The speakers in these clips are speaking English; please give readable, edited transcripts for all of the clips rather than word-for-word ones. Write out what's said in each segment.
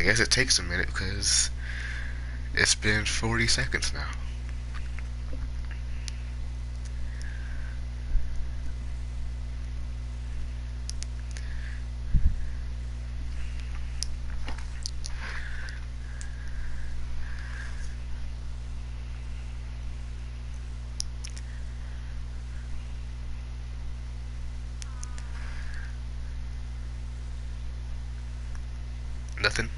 guess it takes a minute because it's been 40 seconds now. Nothing.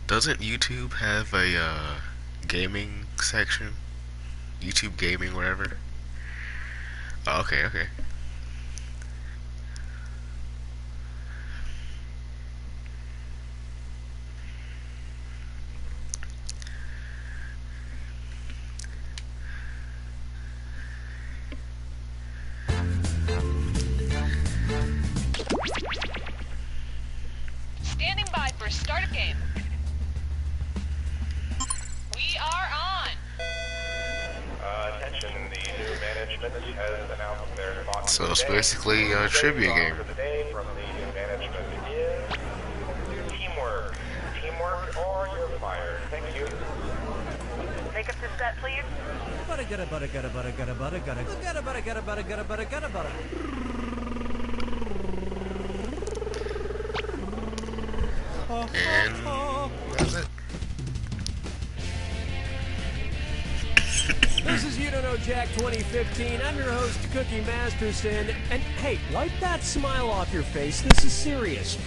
Doesn't YouTube have a gaming section? YouTube gaming, whatever. Oh, okay, okay. Standing by for start of game. We are on. Attention, the new management has announced their thoughts. So it's basically a trivia game. For the day from the new management is teamwork. Teamwork or you're fired. Thank you. Take us to set, please. And that's it. This is You Don't Know Jack 2015. I'm your host, Cookie Masterson. And hey, wipe that smile off your face. This is serious.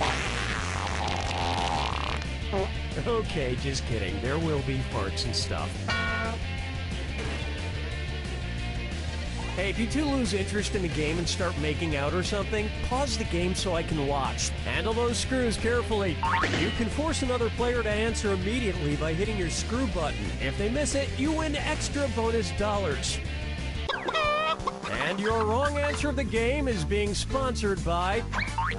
Okay, just kidding. There will be farts and stuff. Hey, if you two lose interest in the game and start making out or something, pause the game so I can watch. Handle those screws carefully. You can force another player to answer immediately by hitting your screw button. If they miss it, you win extra bonus dollars. And your wrong answer of the game is being sponsored by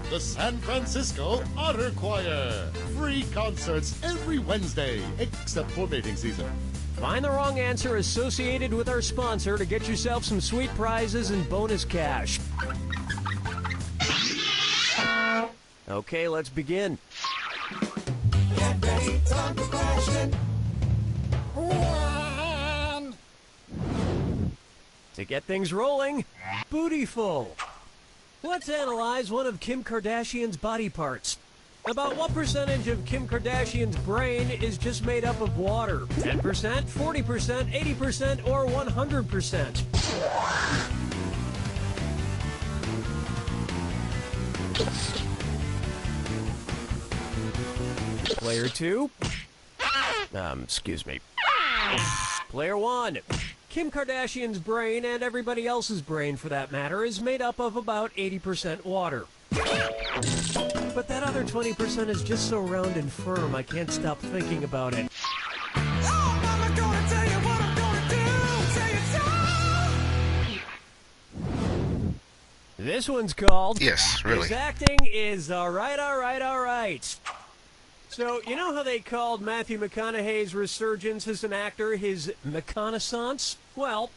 The San Francisco Otter Choir. Free concerts every Wednesday, except for mating season. Find the wrong answer associated with our sponsor to get yourself some sweet prizes and bonus cash. Okay, let's begin. Get ready, time for question. 1. To get things rolling, Bootyful. Let's analyze one of Kim Kardashian's body parts. About what percentage of Kim Kardashian's brain is just made up of water? 10%, 40%, 80%, or 100%? Player 2. Excuse me. Player 1. Kim Kardashian's brain, and everybody else's brain for that matter, is made up of about 80% water. But that other 20% is just so round and firm, I can't stop thinking about it. I'm gonna tell you what I'm gonna do. Say it so. This one's called... Yes, really. His acting is alright, alright, alright. So, you know how they called Matthew McConaughey's resurgence as an actor his McConaissance? Well,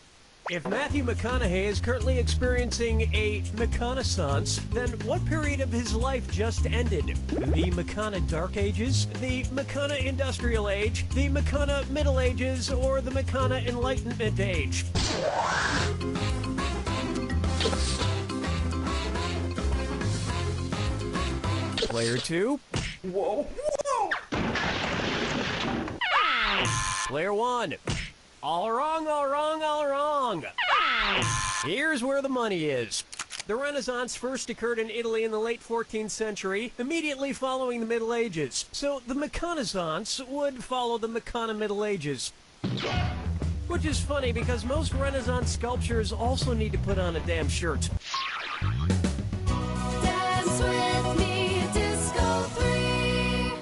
if Matthew McConaughey is currently experiencing a McConaissance, then what period of his life just ended? The McCona Dark Ages, the McCona Industrial Age, the McCona Middle Ages, or the McCona Enlightenment Age? Player 2. Whoa, whoa. Player 1. All wrong, all wrong, all wrong. Here's where the money is. The Renaissance first occurred in Italy in the late 14th century, immediately following the Middle Ages. So the McConaissance would follow the McCona Middle Ages. Which is funny because most Renaissance sculptures also need to put on a damn shirt. Dance with me, Disco 3.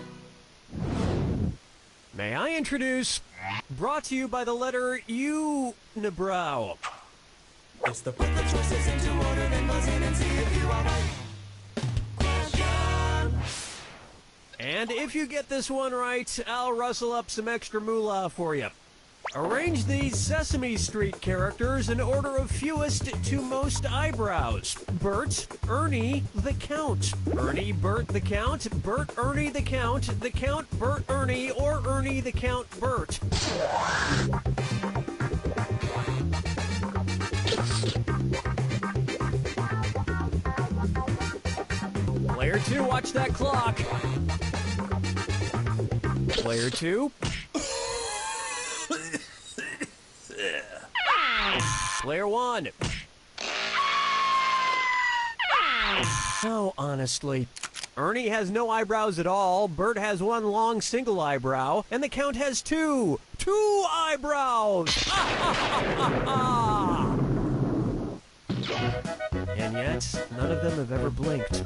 May I introduce, brought to you by the letter U, Nabrow. It's the put the choices into order, then buzz in and see if you are right. Question. And if you get this one right, I'll rustle up some extra moolah for you. Arrange these Sesame Street characters in order of fewest to most eyebrows. Bert, Ernie, the Count. Ernie, Bert, the Count. Bert, Ernie, the Count. The Count, Bert, Ernie, or Ernie, the Count, Bert. Player 2, watch that clock. Player 2. Player 1. Oh, honestly. Ernie has no eyebrows at all, Bert has one long single eyebrow, and the Count has two. Two eyebrows! And yet, none of them have ever blinked.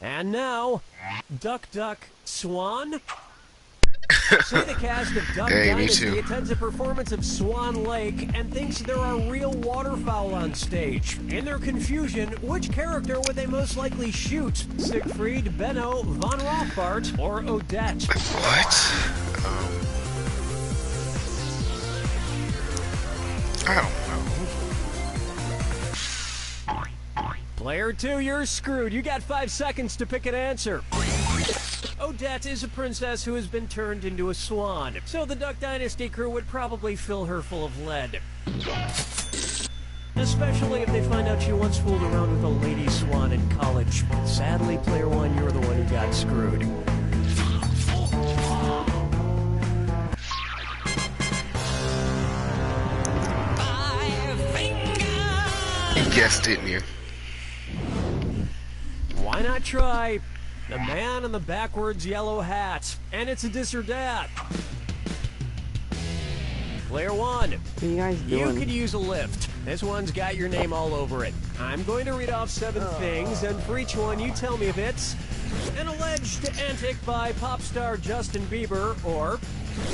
And now, Duck, Duck, Swan. Say the cast of Duck Hey, me Dynasty too. attends a performance of Swan Lake and thinks there are real waterfowl on stage. In their confusion, which character would they most likely shoot? Siegfried, Benno, Von Rothbart, or Odette? What? I don't know. Player 2, you're screwed. You got 5 seconds to pick an answer. Odette is a princess who has been turned into a swan, so the Duck Dynasty crew would probably fill her full of lead. Especially if they find out she once fooled around with a lady swan in college. Sadly, Player 1, you're the one who got screwed. You guessed, didn't you? Why not try the man in the backwards yellow hat? And it's a dis or dat. Player 1. What are you guys doing? You could use a lift. This one's got your name all over it. I'm going to read off 7 things, and for each one you tell me if it's an alleged antic by pop star Justin Bieber, or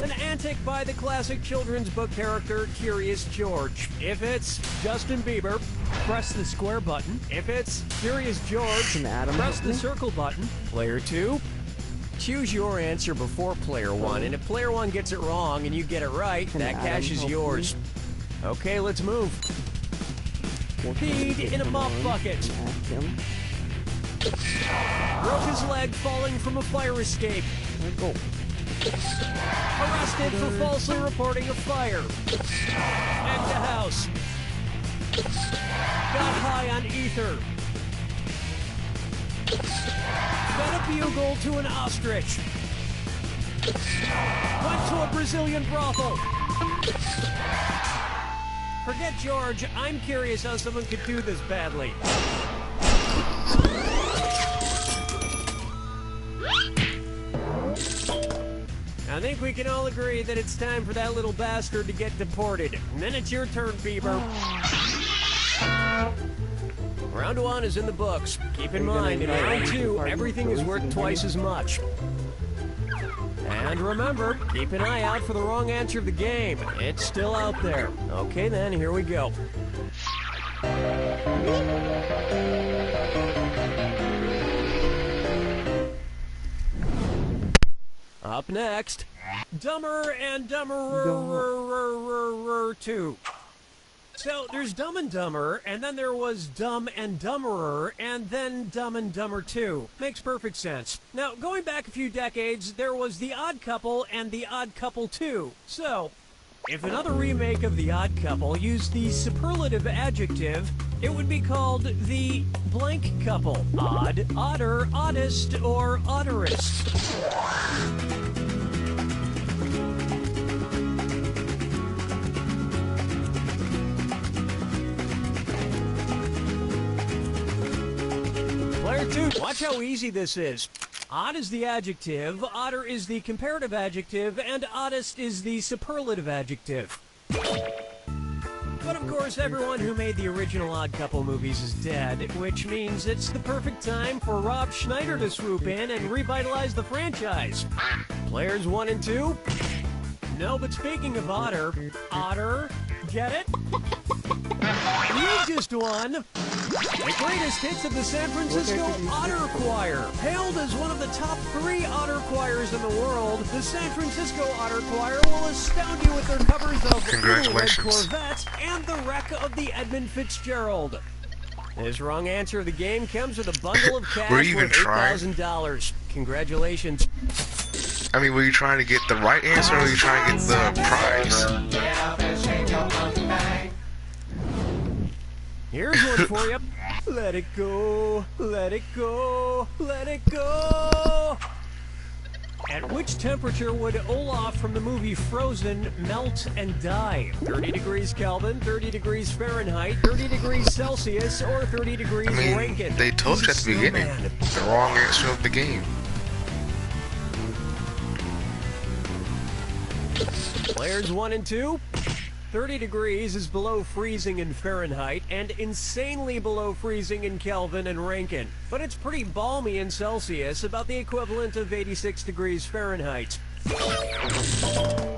an antic by the classic children's book character Curious George. If it's Justin Bieber, press the square button. If it's Curious George, Can Adam press help the me? circle button. Player 2. Choose your answer before Player 1, and if Player 1 gets it wrong and you get it right, Can that Adam cash is help yours. Okay, let's move. Peed in a mop bucket. Ask him. Broke his leg falling from a fire escape. Go. Arrested for falsely reporting a fire. At the house. Got high on ether. Fed a bugle to an ostrich. Went to a Brazilian brothel. Forget George, I'm curious how someone could do this badly. I think we can all agree that it's time for that little bastard to get deported. And then it's your turn, Bieber. Round 1 is in the books. Keep in mind, in round 2, everything is worth twice as much. And remember, keep an eye out for the wrong answer of the game. It's still out there. Okay then, here we go. Up next, Dumber and Dumberer 2. So there's Dumb and Dumber, and then there was Dumb and Dumberer, and then Dumb and Dumber 2. Makes perfect sense. Now, going back a few decades, there was The Odd Couple and The Odd Couple 2. So, if another remake of The Odd Couple used the superlative adjective, it would be called The Blank Couple. Odd, odder, oddest, or odderest. Player 2, watch how easy this is. Odd is the adjective, odder is the comparative adjective, and oddest is the superlative adjective. But of course, everyone who made the original Odd Couple movies is dead, which means it's the perfect time for Rob Schneider to swoop in and revitalize the franchise. Players 1 and 2? No, but speaking of Otter, get it? You just won the greatest hits of the San Francisco Otter Choir. Hailed as one of the top 3 otter choirs in the world, the San Francisco Otter Choir will astound you with their covers of Little Red Congratulations. Corvette and the wreck of the Edmund Fitzgerald. This wrong answer of the game comes with a bundle of cash Were you even worth trying? $8,000. Congratulations. I mean, were you trying to get the right answer or were you trying to get the prize? Here's one for you. Let it go, let it go, let it go. At which temperature would Olaf from the movie Frozen melt and die? 30 degrees Kelvin, 30 degrees Fahrenheit, 30 degrees Celsius, or 30 degrees I mean, Rankine? they told you at He's the a beginning snowman. the wrong answer of the game. Players 1 and 2? 30 degrees is below freezing in Fahrenheit and insanely below freezing in Kelvin and Rankine. But it's pretty balmy in Celsius, about the equivalent of 86 degrees Fahrenheit.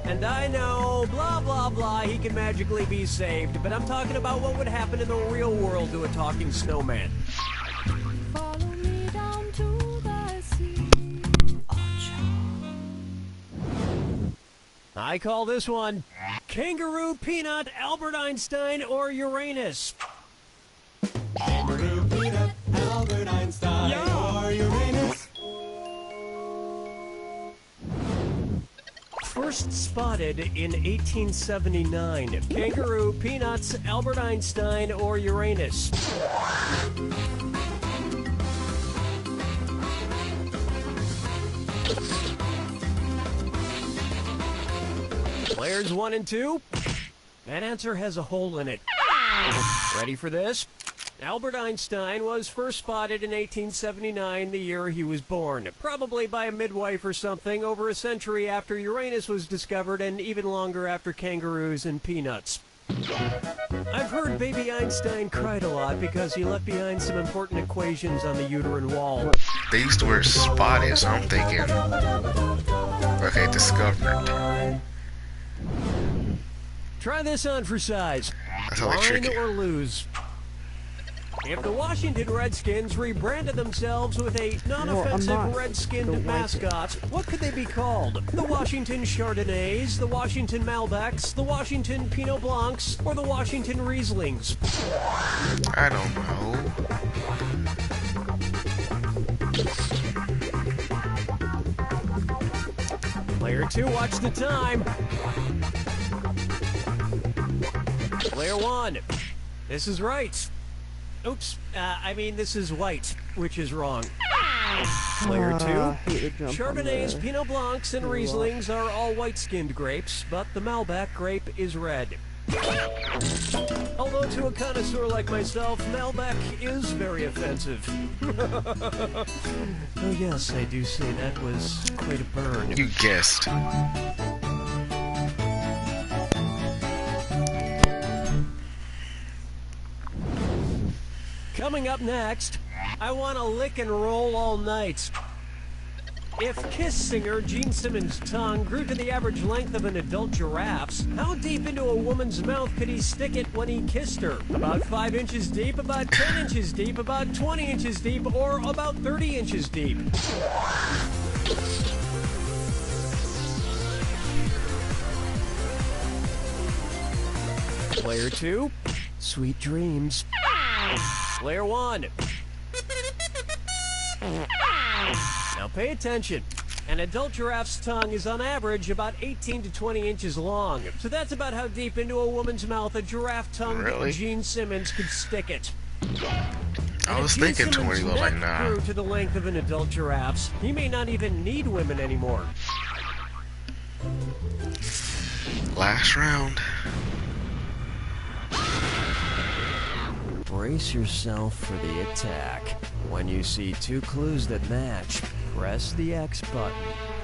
And I know, blah blah blah, he can magically be saved, but I'm talking about what would happen in the real world to a talking snowman. Follow me down to the sea. I call this one Kangaroo, Peanut, Albert Einstein, or Uranus. Kangaroo, peanut, Albert Einstein, or Uranus. First spotted in 1879. Kangaroo, Peanuts, Albert Einstein, or Uranus. Players 1 and 2? That answer has a hole in it. Ready for this? Albert Einstein was first spotted in 1879, the year he was born. Probably by a midwife or something, over a century after Uranus was discovered and even longer after kangaroos and peanuts. I've heard baby Einstein cried a lot because he left behind some important equations on the uterine wall. They used to wear spotted, so I'm thinking, okay, discovered. Try this on for size. That's how they Wine trick you. or lose. If the Washington Redskins rebranded themselves with a non-offensive red-skinned mascot, what could they be called? The Washington Chardonnays, the Washington Malbecs, the Washington Pinot Blancs, or the Washington Rieslings? I don't know. Player 2, watch the time. Player 1, this is right. Oops, this is white, which is wrong. Player 2, Chardonnays, Pinot Blancs, and Rieslings are all white-skinned grapes, but the Malbec grape is red. Although to a connoisseur like myself, Malbec is very offensive. Oh yes, I do say that was quite a burn. You guessed. Coming up next, I want to lick and roll all night. If Kiss singer Gene Simmons' tongue grew to the average length of an adult giraffe's, how deep into a woman's mouth could he stick it when he kissed her? About 5 inches deep, about 10 inches deep, about 20 inches deep, or about 30 inches deep? Player 2, sweet dreams. Player 1. Now pay attention. An adult giraffe's tongue is on average about 18 to 20 inches long. So that's about how deep into a woman's mouth a giraffe tongue Really? Gene Simmons could stick it. I was If Gene thinking 20, Simmons' but like, neck nah. grew to the length of an adult giraffe's, he may not even need women anymore. Last round. Brace yourself for the attack. When you see 2 clues that match, press the X button.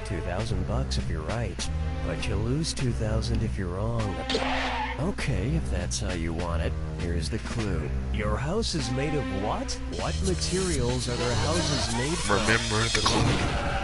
$2,000 if you're right. But you lose 2,000 if you're wrong. Okay, if that's how you want it, here's the clue. Your house is made of what? What materials are their houses made from? Remember the clue.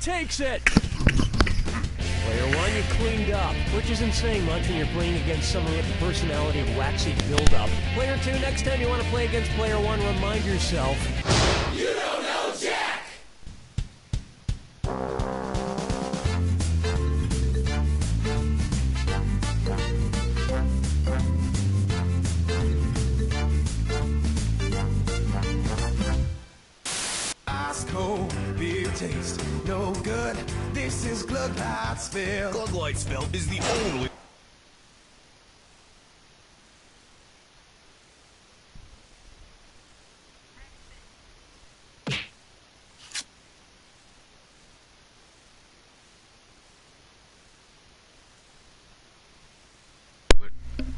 Takes it! Player 1, you cleaned up, which isn't saying much when you're playing against someone with the personality of waxy build-up. Player 2, next time you want to play against Player 1, remind yourself... You don't know Jack! Ice cold beer taste, no good. This is Gluglightsville. Gluglightsville is the only...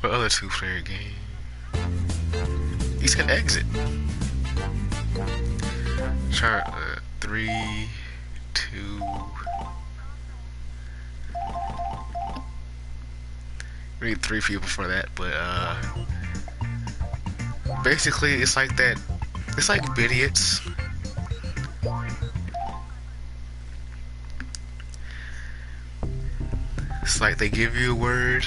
What other two-player game? He's gonna exit. Try 3, 2. We need 3 people for that, but basically it's like that. It's like Bidiots. It's like they give you a word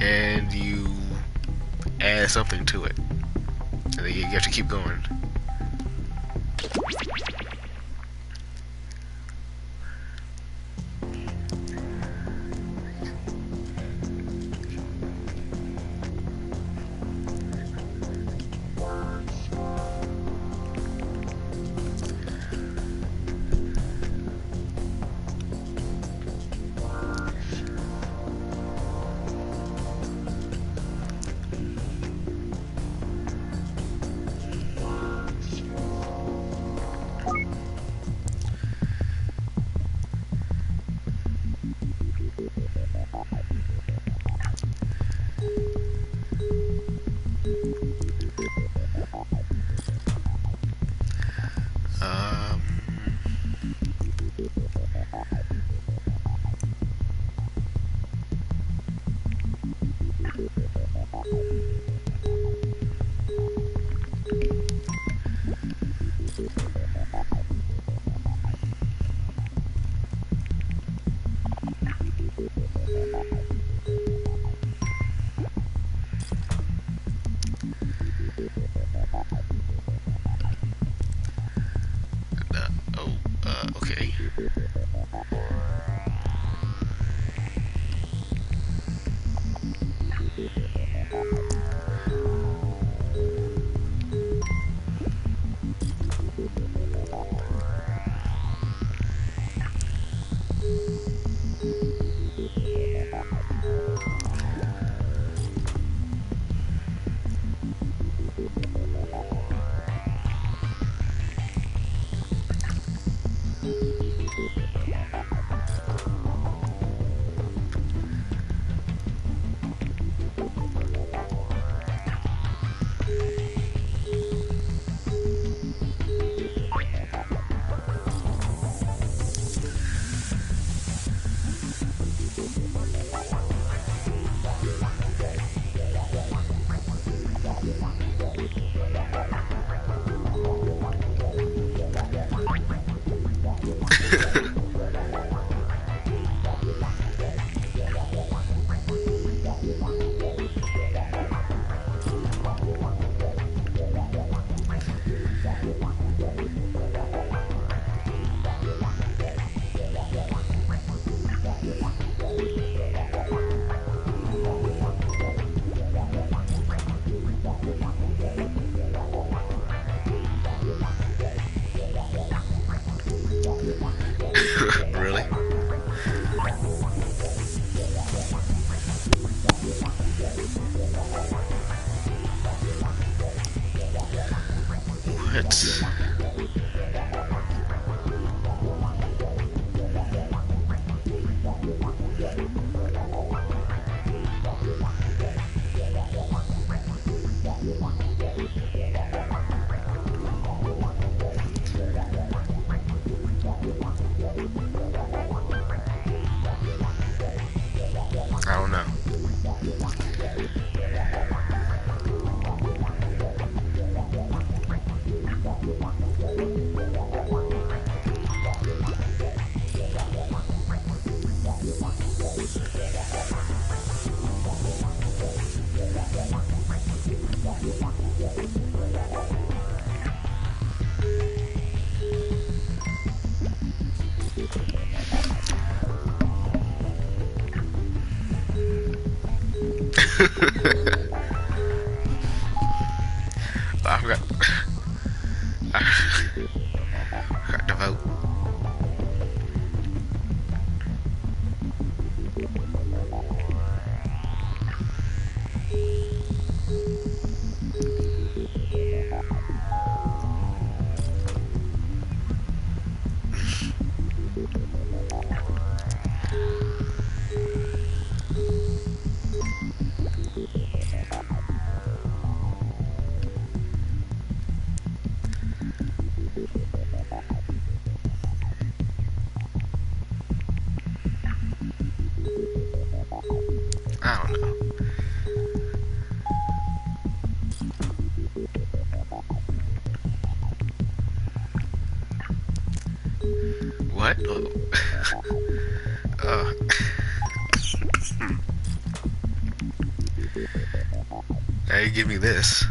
and you add something to it, and then you have to keep going. Okay. Really? What? I don't know. I forgot. I forgot to vote. I don't know. What? uh. Hey, give me this.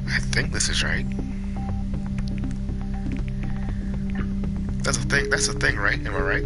I think this is right. That's a thing. That's a thing, right? Am I right?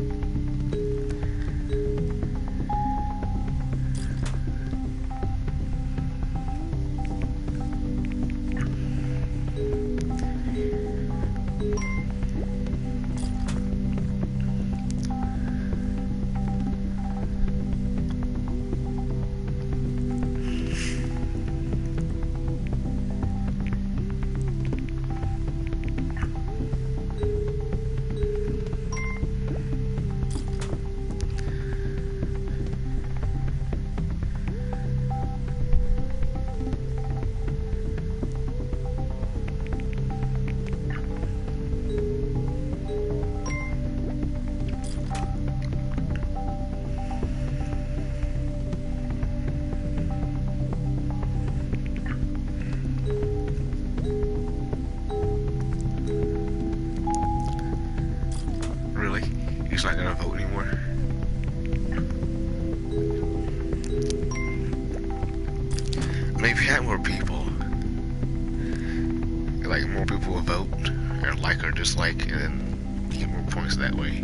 like more people will vote or like or dislike, and then you get more points that way.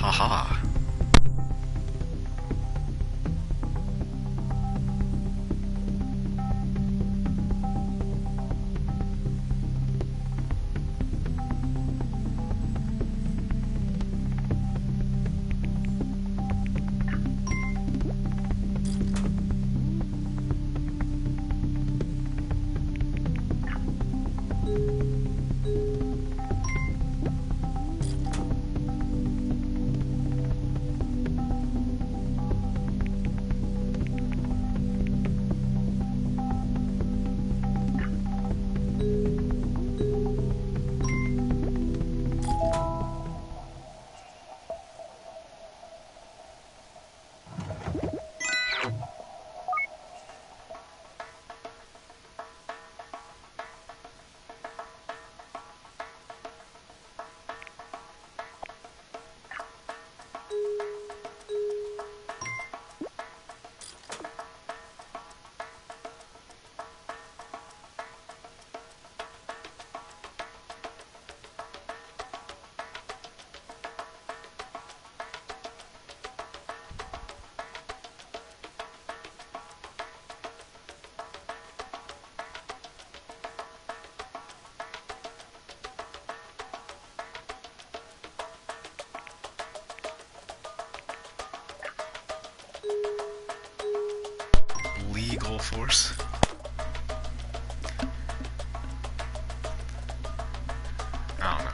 Haha. Legal force. I don't know.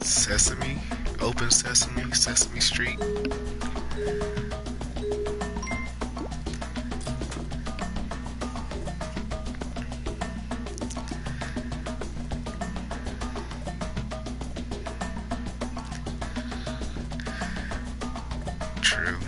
Sesame, open sesame, Sesame Street. True.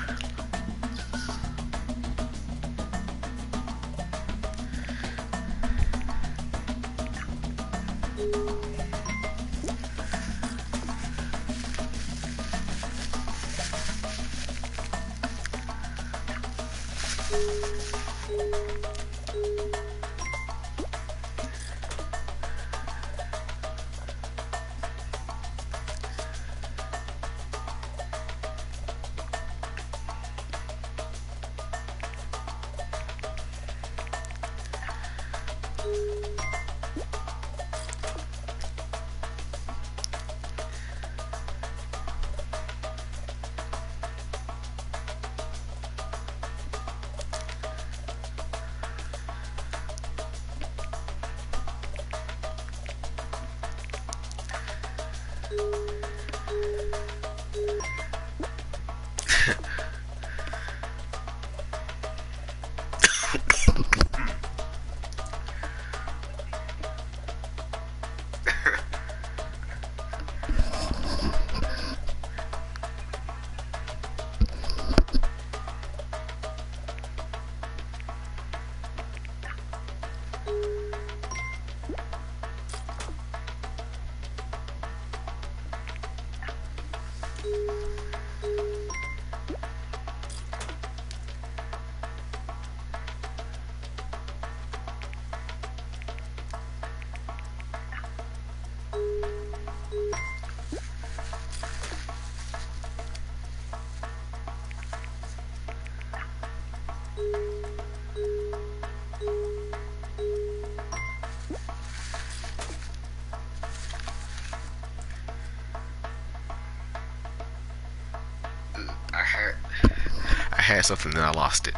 I had something and I lost it.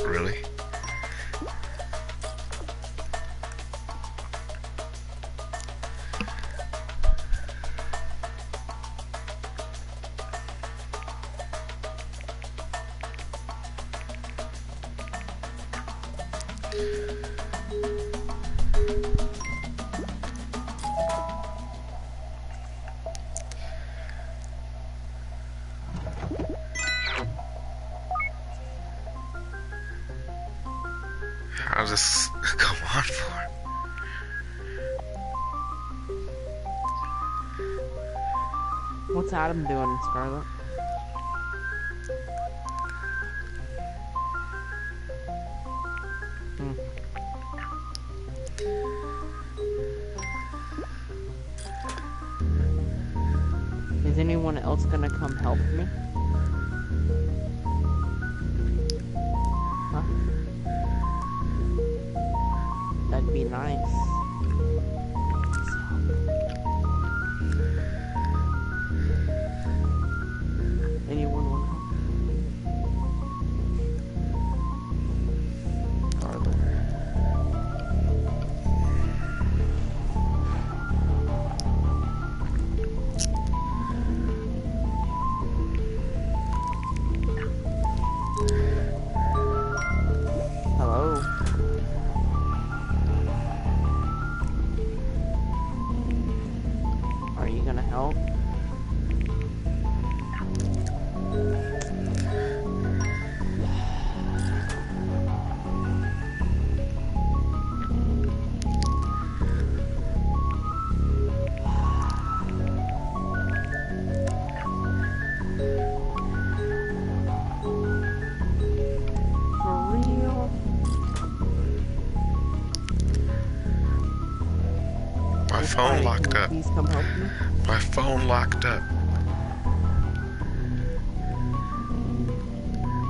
Really? How's this go on for? What's Adam doing, Scarlet? anyone else gonna come help me? Huh? That'd be nice. Anyone want to help? Hello? Are you gonna help? For real? My phone locked up. Please come help me. My phone locked up.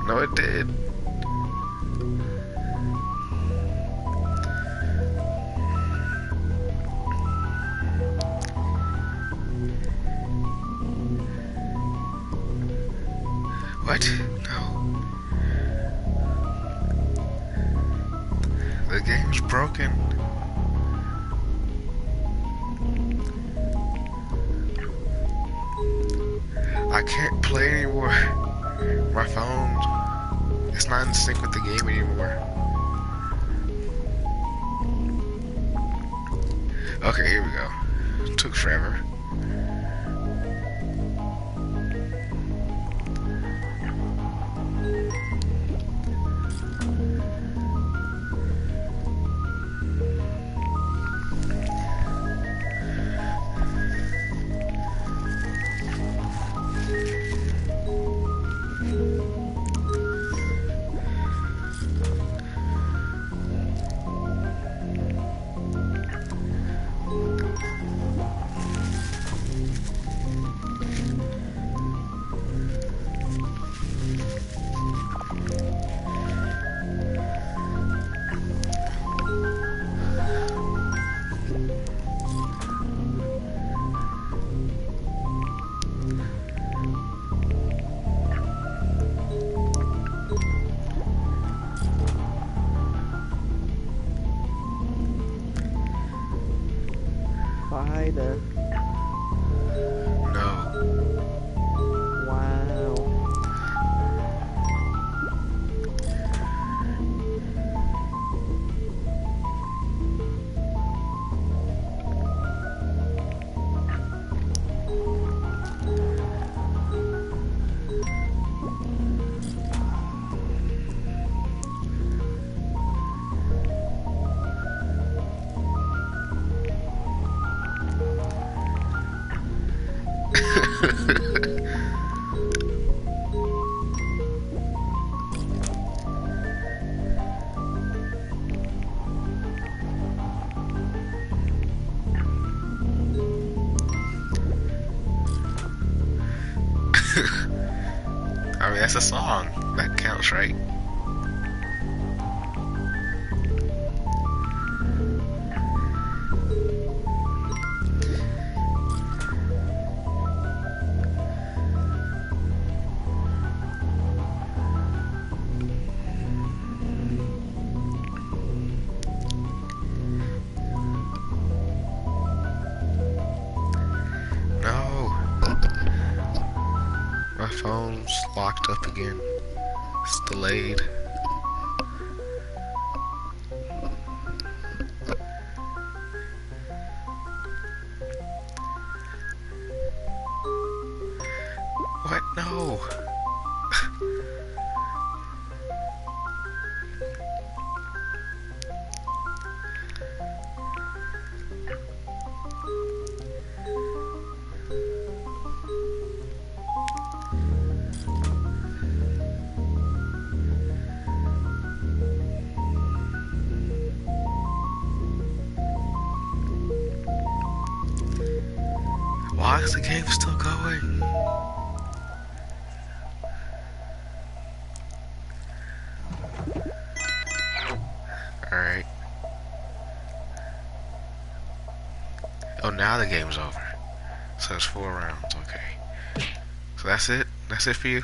No, it did. What? No. The game's broken. I can't play anymore. My phone, it's not in sync with the game anymore. Okay, here we go. Took forever. Spyda. No. Wow. I mean, that's a song. That counts, right? No. My phone's locked up again. It's delayed. What? No. Why is the game still going? Oh, now the game's over. So it's 4 rounds. Okay. So that's it. That's it for you.